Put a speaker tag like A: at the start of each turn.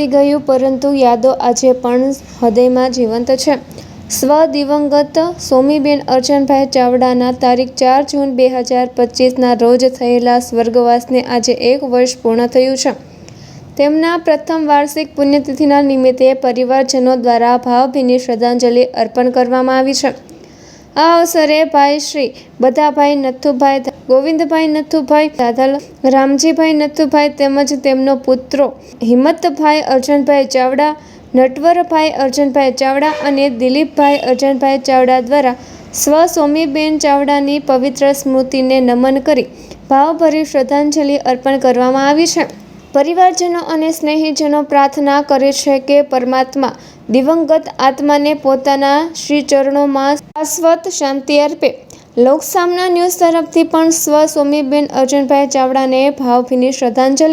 A: વીતી ગયું, પરંતુ યાદો આજે પણ હૃદયમાં જીવંત છે. સ્વ દિવંગત સોમીબેન અરજણભાઈ ચાવડાના તારીખ 4 જૂન 2025ના રોજ થયેલા સ્વર્ગવાસને આજે 1 વર્ષ પૂર્ણ થયું છે. તેમના પ્રથમ વાર્ષિક પુણ્યતિથિના નિમિત્તે પરિવારજનો દ્વારા ભાવભીની શ્રદ્ધાંજલિ અર્પણ કરવામાં આવી છે. આ અવસરે ભાઈ શ્રી બધાભાઈ નથુભાઈ, ગોવિંદભાઈ નથુભાઈ દાધલ, રામજીભાઈ નથુભાઈ તેમજ તેમનો પુત્રો હિંમતભાઈ અરજણભાઈ ચાવડા, નટવરભાઈ અરજણભાઈ ચાવડા અને દિલીપભાઈ અરજણભાઈ ચાવડા દ્વારા સ્વ સોમીબેન ચાવડાની પવિત્ર સ્મૃતિને નમન કરી ભાવભરી શ્રદ્ધાંજલિ અર્પણ કરવામાં આવી છે. પરિવારજનો અને સ્નેહીજનો પ્રાર્થના કરે છે કે પરમાત્મા દિવંગત આત્માને પોતાના શ્રીચરણોમાં શાશ્વત શાંતિ અર્પે. લોકસામના ન્યૂઝ તરફથી પણ સ્વ સોમીબેન અરજણભાઈ ચાવડાને ભાવભીની શ્રદ્ધાંજલિ.